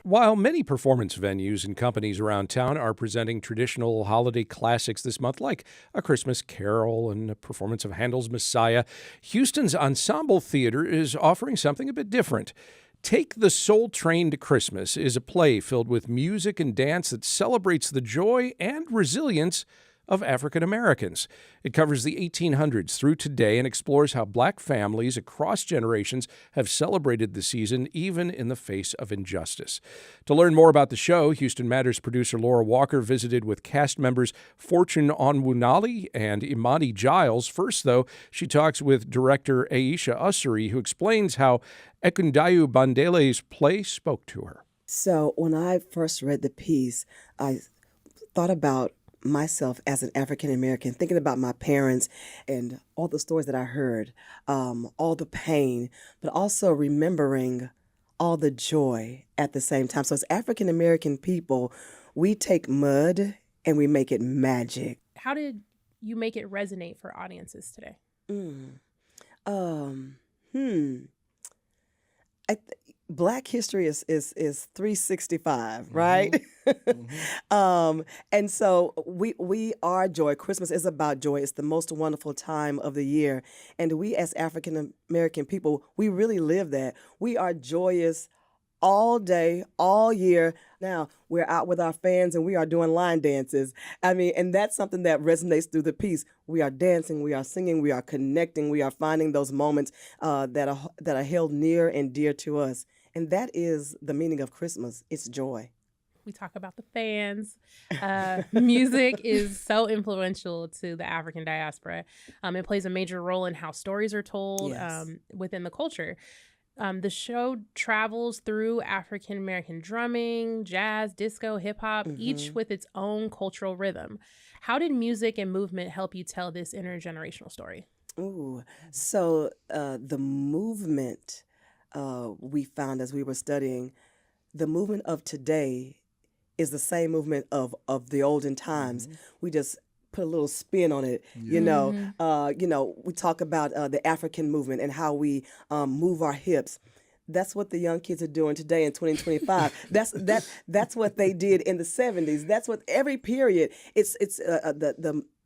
While many performance venues and companies around town are presenting traditional holiday classics this month, like A Christmas Carol and a performance of Handel's Messiah, Houston's Ensemble Theater is offering something a bit different. Take the Soul Train to Christmas is a play filled with music and dance that celebrates the joy and resilience of African Americans. It covers the 1800s through today and explores how Black families across generations have celebrated the season even in the face of injustice. To learn more about the show, Houston Matters producer Laura Walker visited with cast members Fortune Onwunali and Imani Giles. First, though, she talks with director Aisha Ussery, who explains how Ekundayo Bandele's play spoke to her. So when I first read the piece, I thought about myself as an African American, thinking about my parents and all the stories that I heard, all the pain, but also remembering all the joy at the same time. So as African American people, we take mud and we make it magic. How did you make it resonate for audiences today? Black history is 365, right? And so we are joy. Christmas is about joy. It's the most wonderful time of the year. And we as African American people, we really live that. We are joyous all day, all year. Now, we're out with our fans and we are doing line dances. And that's something that resonates through the piece. We are dancing, we are singing, we are connecting, we are finding those moments that are held near and dear to us. And that is the meaning of Christmas. It's joy. We talk about the fans. Music is so influential to the African diaspora. It plays a major role in how stories are told within the culture. The show travels through African American drumming, jazz, disco, hip hop, each with its own cultural rhythm. How did music and movement help you tell this intergenerational story? So the movement we found as we were studying, the movement of today is the same movement of the olden times. We just put a little spin on it, you know. We talk about the African movement and how we move our hips. That's what the young kids are doing today in 2025. That's what they did in the 70s. That's what every period.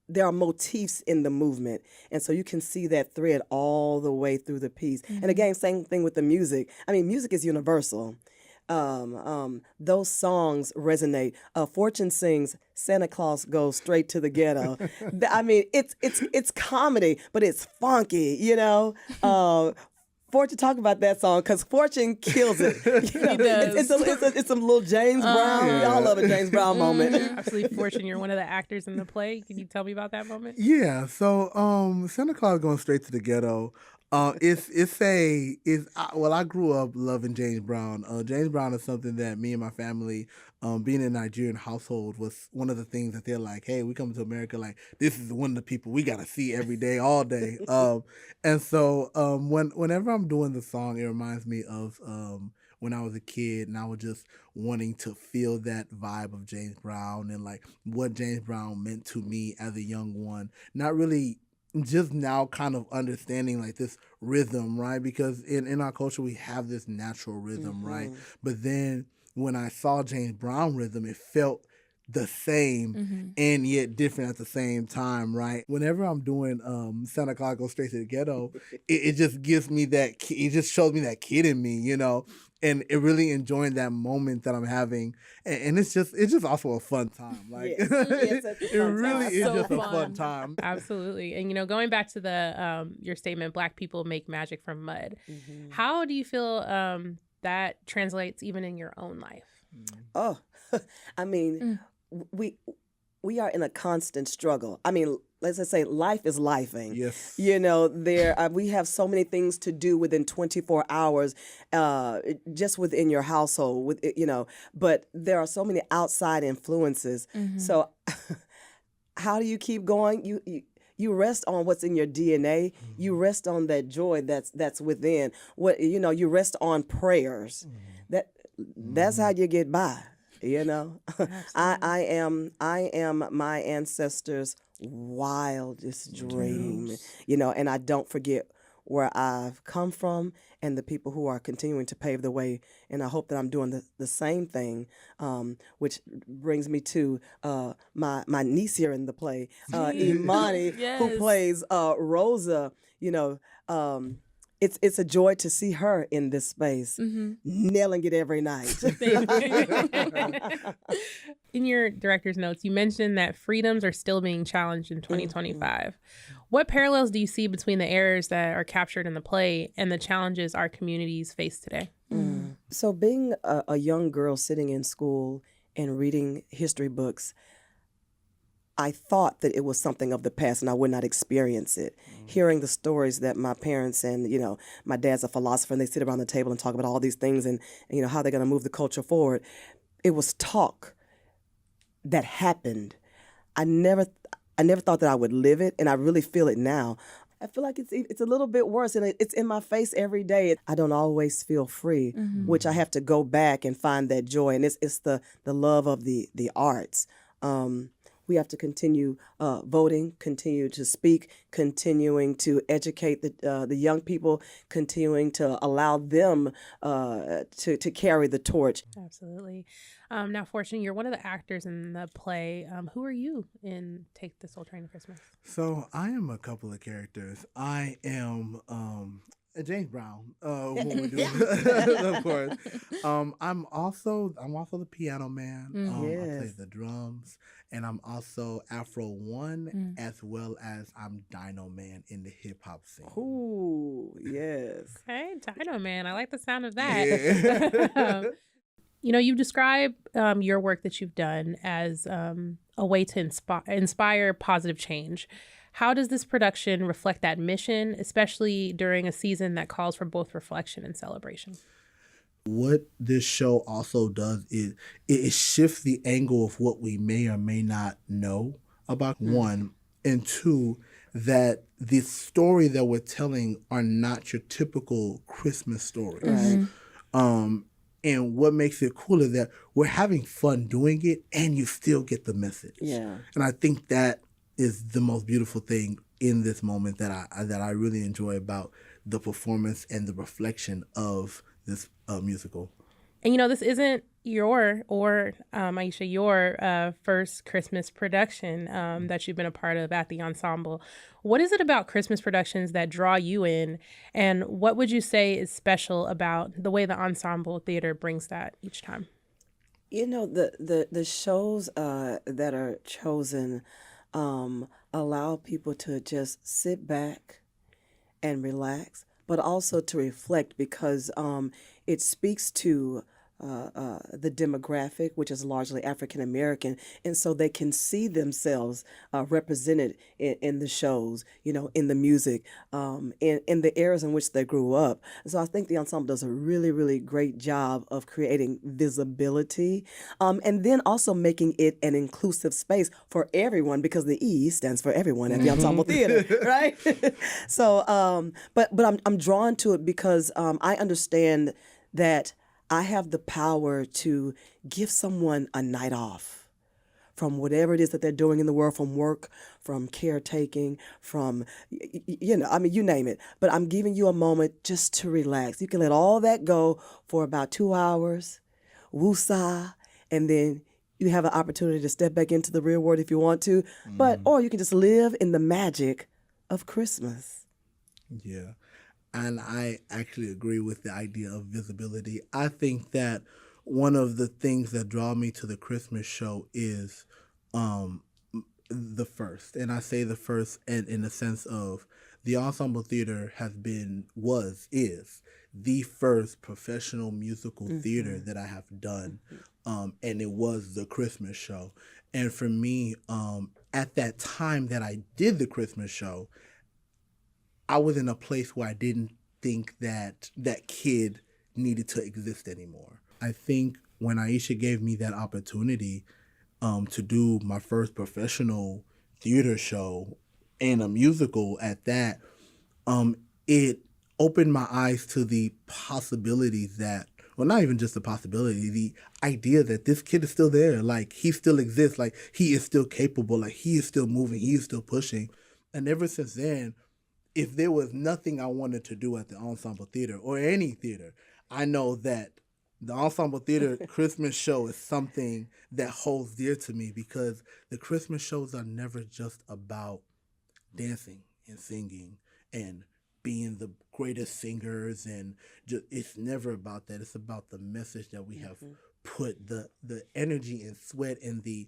There are motifs in the movement, and so you can see that thread all the way through the piece. And again, same thing with the music. Music is universal. Those songs resonate. Fortune sings "Santa Claus Goes Straight to the Ghetto." It's comedy, but it's funky. Fortune, talk about that song because Fortune kills it. He does. It's a little James Brown. We all love a James Brown moment. Absolutely, Fortune, you're one of the actors in the play. Can you tell me about that moment? Yeah. So Santa Claus Going Straight to the Ghetto. I grew up loving James Brown. James Brown is something that me and my family, being in a Nigerian household, was one of the things that they're like, hey, we come to America, like, this is one of the people we got to see every day, all day. And so whenever I'm doing the song, it reminds me of when I was a kid and I was just wanting to feel that vibe of James Brown and like what James Brown meant to me as a young one. Not really just now kind of understanding like this rhythm, right? Because in our culture, we have this natural rhythm, right? But then when I saw James Brown rhythm, it felt the same and yet different at the same time, right? Whenever I'm doing Santa Claus Goes Straight to the Ghetto, it just gives me that, it just shows me that kid in me, and it really enjoying that moment that I'm having. And it's just also a fun time. Like it really is So just a fun. fun time. Absolutely. And going back to the your statement, Black people make magic from mud. How do you feel that translates even in your own life? We are in a constant struggle. Let's just say life is lifing. Yes. We have so many things to do within 24 hours, just within your household, but there are so many outside influences. So how do you keep going? You rest on what's in your DNA. You rest on that joy that's within. You rest on prayers. That's how you get by. I am my ancestors' wildest dream. And I don't forget where I've come from and the people who are continuing to pave the way. And I hope that I'm doing the same thing, which brings me to my niece here in the play, Imani, who Yes. plays Rosa. You know, it's a joy to see her in this space, nailing it every night. In your director's notes, you mentioned that freedoms are still being challenged in 2025. What parallels do you see between the errors that are captured in the play and the challenges our communities face today? So being a young girl sitting in school and reading history books, I thought that it was something of the past and I would not experience it. Hearing the stories that my parents and, my dad's a philosopher and they sit around the table and talk about all these things and how they're going to move the culture forward. It was talk that happened. I never thought that I would live it, and I really feel it now. I feel like it's a little bit worse, and it's in my face every day. I don't always feel free, which I have to go back and find that joy, and it's the love of the arts. We have to continue voting, continue to speak, continuing to educate the young people, continuing to allow them to carry the torch. Absolutely. Now, Fortune, you're one of the actors in the play. Who are you in Take the Soul Train to Christmas? So I am a couple of characters. I am James Brown, when we do, of course. I'm also the piano man. I play the drums, and I'm also Afro One, as well as I'm Dino Man in the hip hop scene. Ooh, yes. Okay, Dino Man. I like the sound of that. Yeah. You describe your work that you've done as a way to inspire positive change. How does this production reflect that mission, especially during a season that calls for both reflection and celebration? What this show also does is it shifts the angle of what we may or may not know about one, and two, that the story that we're telling are not your typical Christmas stories. And what makes it cool is that we're having fun doing it and you still get the message. Yeah. And I think that is the most beautiful thing in this moment that I really enjoy about the performance and the reflection of this musical. And this isn't Aisha, your first Christmas production that you've been a part of at the Ensemble. What is it about Christmas productions that draw you in? And what would you say is special about the way the Ensemble Theater brings that each time? The shows that are chosen allow people to just sit back and relax, but also to reflect because it speaks to the demographic, which is largely African American, and so they can see themselves represented in the shows, in the music, in the eras in which they grew up. So I think the ensemble does a really, really great job of creating visibility, and then also making it an inclusive space for everyone, because the E stands for everyone at the Ensemble Theater, right? So, but I'm drawn to it because I understand that I have the power to give someone a night off from whatever it is that they're doing in the world, from work, from caretaking, from, you name it. But I'm giving you a moment just to relax. You can let all that go for about 2 hours, woosah, and then you have an opportunity to step back into the real world if you want to. Or you can just live in the magic of Christmas. Yeah. And I actually agree with the idea of visibility. I think that one of the things that draw me to the Christmas show is the first. And I say the first and in the sense of the Ensemble Theater is the first professional musical theater that I have done. And it was the Christmas show. And for me, at that time that I did the Christmas show, I was in a place where I didn't think that that kid needed to exist anymore. I think when Aisha gave me that opportunity to do my first professional theater show and a musical at that, it opened my eyes to the possibilities that, well, not even just the possibility, the idea that this kid is still there, like he still exists, like he is still capable, like he is still moving, he is still pushing. And ever since then, if there was nothing I wanted to do at the Ensemble Theater or any theater, I know that the Ensemble Theater Christmas show is something that holds dear to me, because the Christmas shows are never just about dancing and singing and being the greatest singers, and it's never about that. It's about the message that we have put, the energy and sweat and the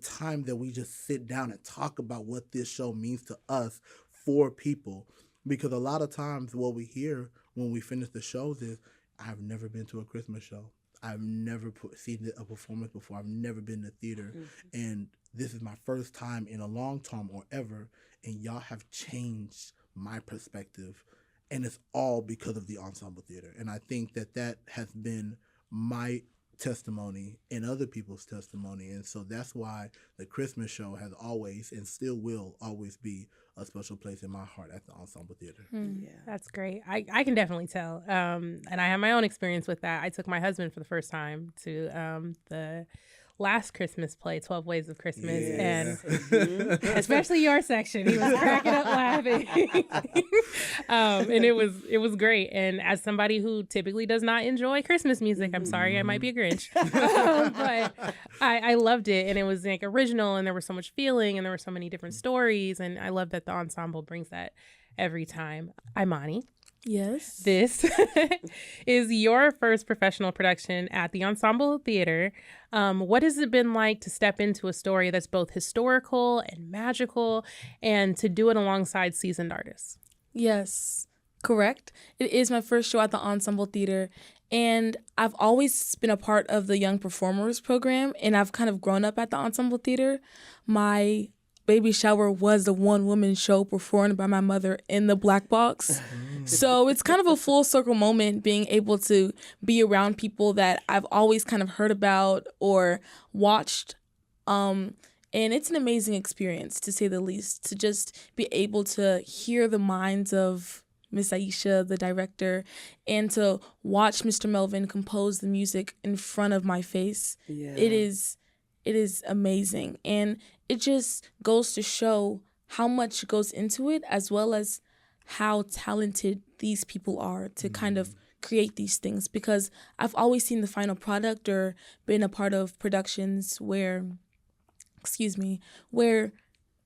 time that we just sit down and talk about what this show means to us for people. Because a lot of times what we hear when we finish the shows is, I've never been to a Christmas show. I've never seen a performance before. I've never been to theater. And this is my first time in a long time or ever. And y'all have changed my perspective. And it's all because of the Ensemble Theater. And I think that has been my testimony and other people's testimony. And so that's why the Christmas show has always and still will always be a special place in my heart at the Ensemble Theater. Yeah. That's great. I can definitely tell. And I have my own experience with that. I took my husband for the first time to the last Christmas play, 12 Ways of Christmas, and especially your section. He was cracking up laughing. And it was great. And as somebody who typically does not enjoy Christmas music, I'm sorry, I might be a Grinch. But I loved it. And it was like original, and there was so much feeling, and there were so many different stories. And I love that the ensemble brings that every time. Imani. Yes. This is your first professional production at the Ensemble Theater. What has it been like to step into a story that's both historical and magical, and to do it alongside seasoned artists? Yes, correct. It is my first show at the Ensemble Theater, and I've always been a part of the Young Performers program, and I've kind of grown up at the Ensemble Theater. My baby shower was the one-woman show performed by my mother in the black box. So it's kind of a full circle moment, being able to be around people that I've always kind of heard about or watched. And it's an amazing experience, to say the least, to just be able to hear the minds of Miss Aisha, the director, and to watch Mr. Melvin compose the music in front of my face. Yeah. It is amazing. And it just goes to show how much goes into it, as well as how talented these people are to kind of create these things. Because I've always seen the final product or been a part of productions where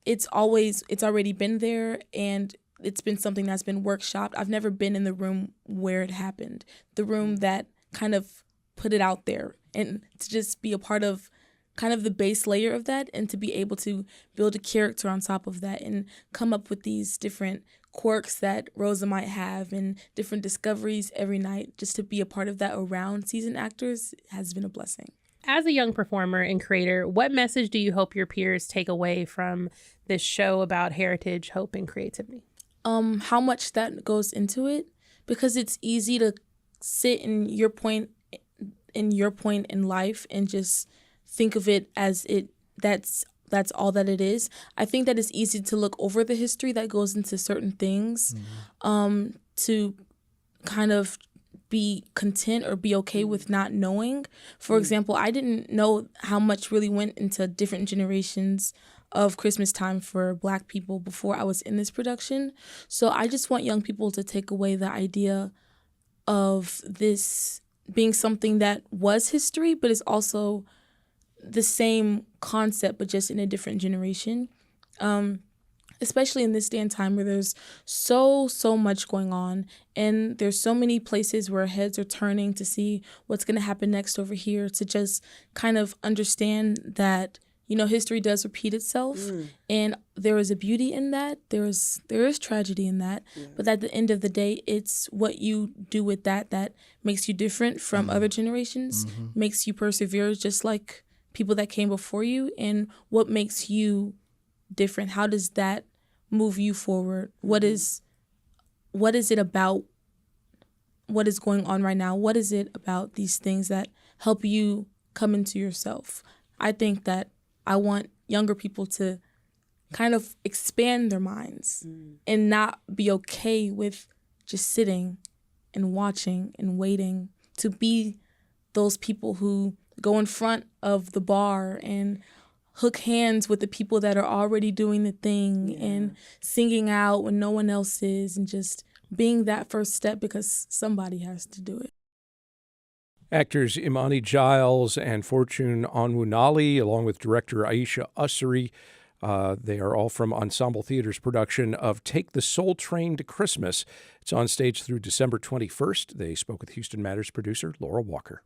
it's already been there and it's been something that's been workshopped. I've never been in the room where it happened, the room that kind of put it out there, and to just be a part of kind of the base layer of that, and to be able to build a character on top of that and come up with these different quirks that Rosa might have and different discoveries every night. Just to be a part of that around seasoned actors has been a blessing. As a young performer and creator, what message do you hope your peers take away from this show about heritage, hope, and creativity? How much that goes into it, because it's easy to sit in your point in life and just think of it as that's all that it is. I think that it's easy to look over the history that goes into certain things, to kind of be content or be okay with not knowing. For example, I didn't know how much really went into different generations of Christmas time for Black people before I was in this production. So I just want young people to take away the idea of this being something that was history, but is also the same concept, but just in a different generation. Especially in this day and time where there's so much going on, and there's so many places where heads are turning to see what's going to happen next over here, to just kind of understand that, you know, history does repeat itself, and there is a beauty in that. There is tragedy in that, but at the end of the day, it's what you do with that makes you different from other generations, makes you persevere just like people that came before you, and what makes you different. How does that move you forward? What is it about what is going on right now? What is it about these things that help you come into yourself? I think that I want younger people to kind of expand their minds and not be okay with just sitting and watching and waiting, to be those people who go in front of the bar and hook hands with the people that are already doing the thing and singing out when no one else is, and just being that first step because somebody has to do it. Actors Imani, Giles, and Fortune Onwunali, along with director Aisha Ussery, they are all from Ensemble Theater's production of Take the Soul Train to Christmas. It's on stage through December 21st. They spoke with Houston Matters producer Laura Walker.